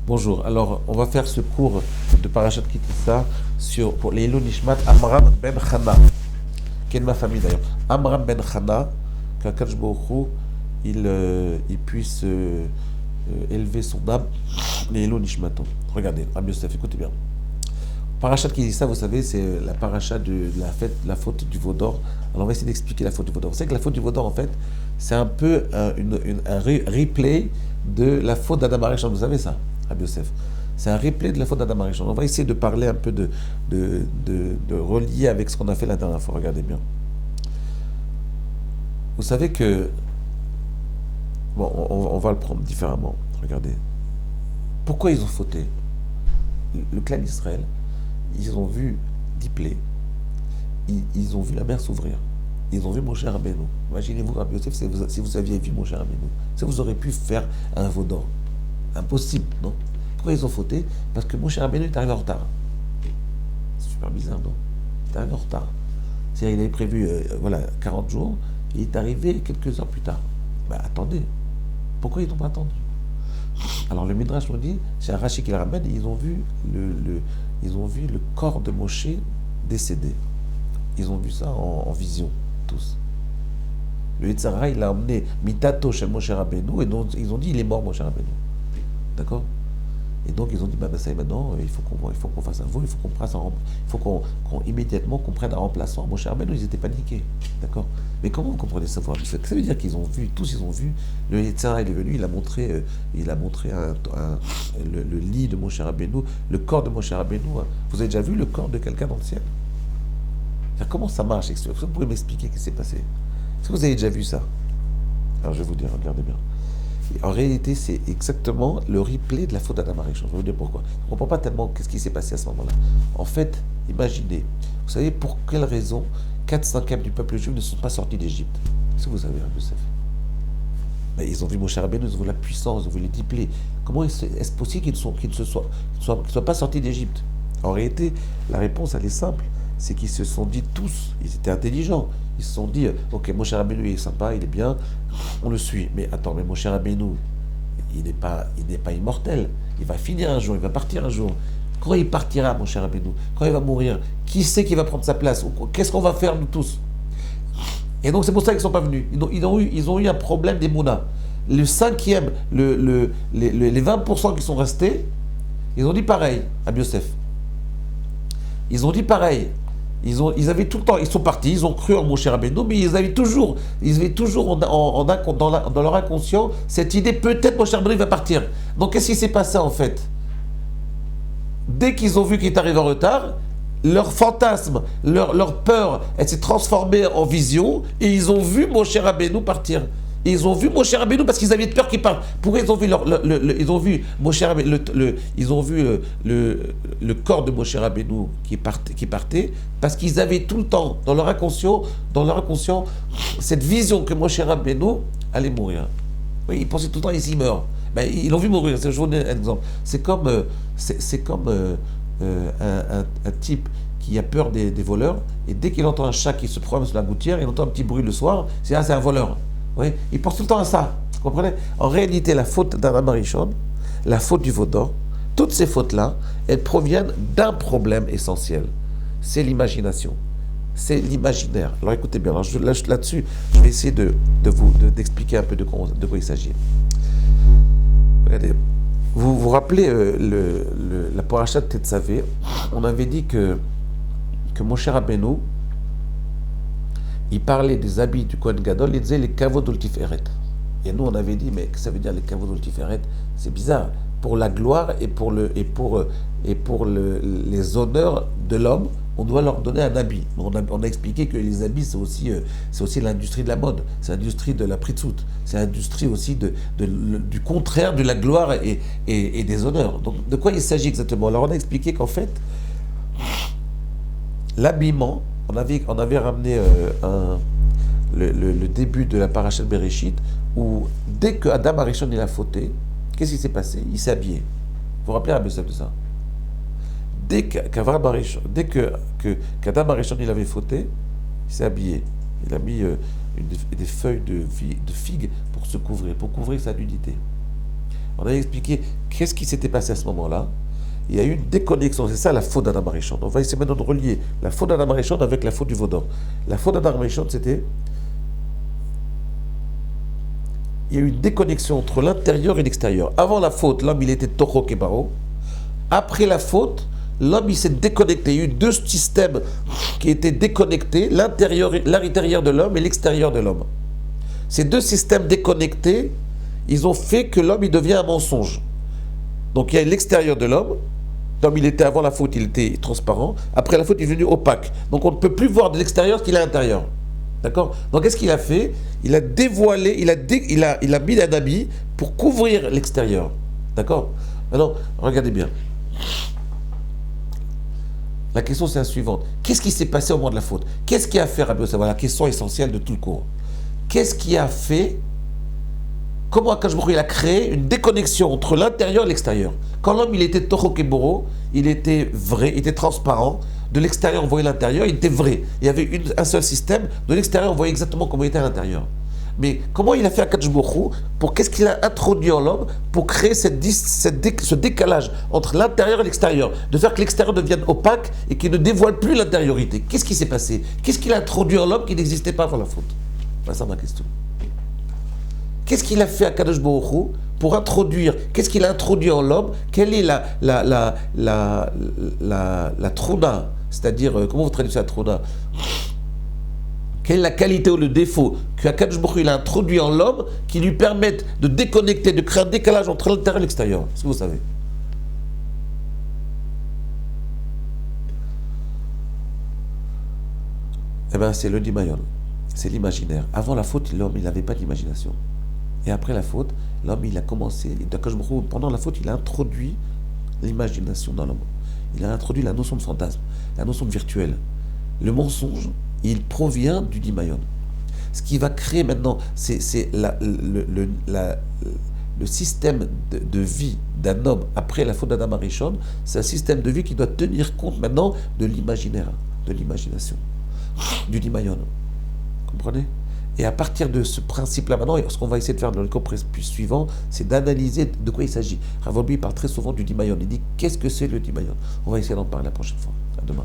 Bonjour, alors on va faire ce cours de Parashat Kitissa pour les Ilou Nishmat Amram ben Chana, qui est de ma famille d'ailleurs. Amram ben Chana, qu'Akadosh Baruch Hu, il puisse élever son âme, les Ilou Nishmaton. Regardez, Rabbi Yosef, écoutez bien. Parashat Kitissa, vous savez, c'est la paracha de la faute du veau d'or. Alors on va essayer d'expliquer la faute du veau d'or. Vous savez que la faute du veau d'or, en fait, c'est un peu un replay de la faute d'Adam Arishon. Vous savez ça, Rabbi Yosef? C'est un replay de la faute d'Adam Arishon. On va essayer de parler un peu de relier avec ce qu'on a fait la dernière fois. Regardez bien. Vous savez que... Bon, on va le prendre différemment. Regardez. Pourquoi ils ont fauté? Le clan d'Israël, ils ont vu Diplé, ils ont vu la mer s'ouvrir, ils ont vu Moshe Rabbeinu. Imaginez-vous, Rabbi Yosef, si vous aviez vu Moshe Rabbeinu, ça vous aurez pu faire un veau d'or. Impossible, non? Pourquoi ils ont fauté? Parce que Moshe Rabbeinu est arrivé en retard. C'est super bizarre, non? Il est arrivé en retard. C'est-à-dire, il avait prévu 40 jours, et il est arrivé quelques heures plus tard. Ben attendez, pourquoi ils n'ont pas attendu? Alors le Midrash nous dit, c'est un Rashi qui le ramène, ils ont vu le corps de Moshe décédé. Ils ont vu ça en vision, tous. Le Yetzirah, il a emmené Mitato chez Moshe Rabbeinu, et donc ils ont dit, il est mort Moshe Rabbeinu. D'accord? Et donc ils ont dit, ça y est, maintenant, il faut qu'on fasse un veau, il faut qu'on immédiatement qu'on prenne un remplaçant. Moshe Rabbeinu, ils étaient paniqués. D'accord? Mais comment vous comprenez ça? Ça veut dire qu'ils ont vu, tous ils ont vu, le Yetzirah, il est venu, il a montré le lit de Moshe Rabbeinu, le corps de Moshe Rabbeinu. Vous avez déjà vu le corps de quelqu'un dans le ciel? Comment ça marche? Est-ce que vous pouvez m'expliquer ce qui s'est passé? Est-ce que vous avez déjà vu ça? Alors je vais vous dire, regardez bien. En réalité, c'est exactement le replay de la faute d'Adam Arishon. Je vais vous dire pourquoi. On ne comprend pas tellement qu'est-ce qui s'est passé à ce moment-là. En fait, imaginez, vous savez pour quelle raison 4/5 du peuple juif ne sont pas sortis d'Égypte? Est-ce que vous savez, Yosef? Mais ils ont vu Moshe Rabbeinu, ils ont vu la puissance, ils ont vu les diplés. Comment est-ce possible qu'ils ne soient pas sortis d'Égypte? En réalité, la réponse, elle est simple. C'est qu'ils se sont dit tous, ils étaient intelligents. Ils se sont dit, ok, Moshe Rabbeinu est sympa, il est bien, on le suit. Mais attends, mais Moshe Rabbeinu, il n'est pas immortel. Il va finir un jour, il va partir un jour. Quand il partira, Moshe Rabbeinu, quand il va mourir, qui c'est qui va prendre sa place? Qu'est-ce qu'on va faire, nous tous? Et donc c'est pour ça qu'ils ne sont pas venus. Ils ont eu un problème des Mouna. Le cinquième, les 20% qui sont restés, ils ont dit pareil à Yosef. Ils ont dit pareil. Ils avaient tout le temps, ils sont partis, ils ont cru en Moshe Rabbeinu, mais ils avaient toujours dans leur inconscient cette idée, peut-être Moshe Rabbeinu va partir. Donc qu'est-ce qui s'est passé en fait? Dès qu'ils ont vu qu'il est arrivé en retard, leur fantasme, leur peur, elle s'est transformée en vision, et ils ont vu Moshe Rabbeinu partir. Et ils ont vu Moshe Rabbeinu parce qu'ils avaient peur qu'il parte. Pourquoi ils ont vu ils ont vu Moshe Rabbeinu, ils ont vu le corps de Moshe Rabbeinu qui partait parce qu'ils avaient tout le temps dans leur inconscient cette vision que Moshe Rabbeinu allait mourir. Oui, ils pensaient tout le temps il meurt. Ben, ils l'ont vu mourir. Je vous donne un exemple. C'est comme un type qui a peur des voleurs, et dès qu'il entend un chat qui se promène sur la gouttière, il entend un petit bruit le soir, c'est un voleur. Oui, il pense tout le temps à ça. Vous comprenez? En réalité, la faute d'Adam Arishon, la faute du veau d'or, toutes ces fautes-là, elles proviennent d'un problème essentiel. C'est l'imagination. C'est l'imaginaire. Alors écoutez bien, là-dessus, je vais essayer d'expliquer un peu de quoi il s'agit. Regardez, vous vous rappelez la paracha de Tetzavé, on avait dit que Moshe Rabbeinu, il parlait des habits du Kohen Gadol, il disait les kavod ultiferet. Et nous on avait dit, mais que ça veut dire les kavod ultiferet? C'est bizarre. Pour la gloire et pour les honneurs de l'homme, on doit leur donner un habit. On a expliqué que les habits, c'est aussi l'industrie de la mode, c'est l'industrie de la pritzout, c'est l'industrie aussi du contraire de la gloire et des honneurs. Donc de quoi il s'agit exactement? Alors on a expliqué qu'en fait, l'habillement, on avait ramené le début de la parasha de Bereshit, où dès que Adam Arishon il a fauté, qu'est-ce qui s'est passé? Il s'est habillé. Vous vous rappelez un peu de ça? Dès qu'Adam Arishon il avait fauté, il s'est habillé. Il a mis des feuilles de figue pour se couvrir, pour couvrir sa nudité. On a expliqué qu'est-ce qui s'était passé à ce moment-là. Il y a eu une déconnexion, c'est ça la faute d'Adam Arishon. On va essayer maintenant de relier la faute d'Adam Arishon avec la faute du Vaudor. La faute d'Adam Arishon, c'était... Il y a eu une déconnexion entre l'intérieur et l'extérieur. Avant la faute, l'homme, il était Toho Kebaro. Après la faute, l'homme, il s'est déconnecté. Il y a eu deux systèmes qui étaient déconnectés, l'intérieur de l'homme et l'extérieur de l'homme. Ces deux systèmes déconnectés, ils ont fait que l'homme, il devient un mensonge. Donc il y a l'extérieur de l'homme. Comme il était avant la faute, il était transparent. Après la faute, il est devenu opaque. Donc on ne peut plus voir de l'extérieur ce qu'il est à l'intérieur. D'accord? Donc qu'est-ce qu'il a fait? Il a dévoilé, il a mis un habit pour couvrir l'extérieur. D'accord? Alors, regardez bien. La question c'est la suivante. Qu'est-ce qui s'est passé au moment de la faute? Qu'est-ce qui a fait, Rabbi Yosef? Voilà la question essentielle de tout le cours. Qu'est-ce qui a fait? Comment Akadosh Baruch Hu il a créé une déconnexion entre l'intérieur et l'extérieur? Quand l'homme il était Toho Keboro, il était vrai, il était transparent. De l'extérieur on voyait l'intérieur, il était vrai. Il y avait un seul système. De l'extérieur on voyait exactement comment il était à l'intérieur. Mais comment il a fait Akadosh Baruch Hu pour qu'est-ce qu'il a introduit en l'homme pour créer ce décalage entre l'intérieur et l'extérieur, de faire que l'extérieur devienne opaque et qu'il ne dévoile plus l'intériorité? Qu'est-ce qui s'est passé? Qu'est-ce qu'il a introduit en l'homme qui n'existait pas avant la faute? C'est ça ma question. Qu'est-ce qu'il a fait à Kadosh Baruch Hu pour introduire? Qu'est-ce qu'il a introduit en l'homme? Quelle est la trouna? C'est-à-dire, comment vous traduisez la trouna? Quelle est la qualité ou le défaut que Kadosh Baruch Hu il a introduit en l'homme qui lui permettent de déconnecter, de créer un décalage entre l'intérieur et l'extérieur? Est-ce que vous savez? Eh bien, c'est le dimayon. C'est l'imaginaire. Avant la faute, l'homme, il n'avait pas d'imagination. Et après la faute, l'homme, il a commencé, pendant la faute, il a introduit l'imagination dans l'homme. Il a introduit la notion de fantasme, la notion de virtuel. Le mensonge, il provient du dimayon. Ce qui va créer maintenant, c'est le système de vie d'un homme après la faute d'Adam Arishon. C'est un système de vie qui doit tenir compte maintenant de l'imaginaire, de l'imagination, du dimayon. Comprenez? Et à partir de ce principe-là, maintenant, ce qu'on va essayer de faire dans le cours suivant, c'est d'analyser de quoi il s'agit. Rav Wolbe parle très souvent du dimayon. Il dit qu'est-ce que c'est le dimayon? On va essayer d'en parler la prochaine fois. À demain.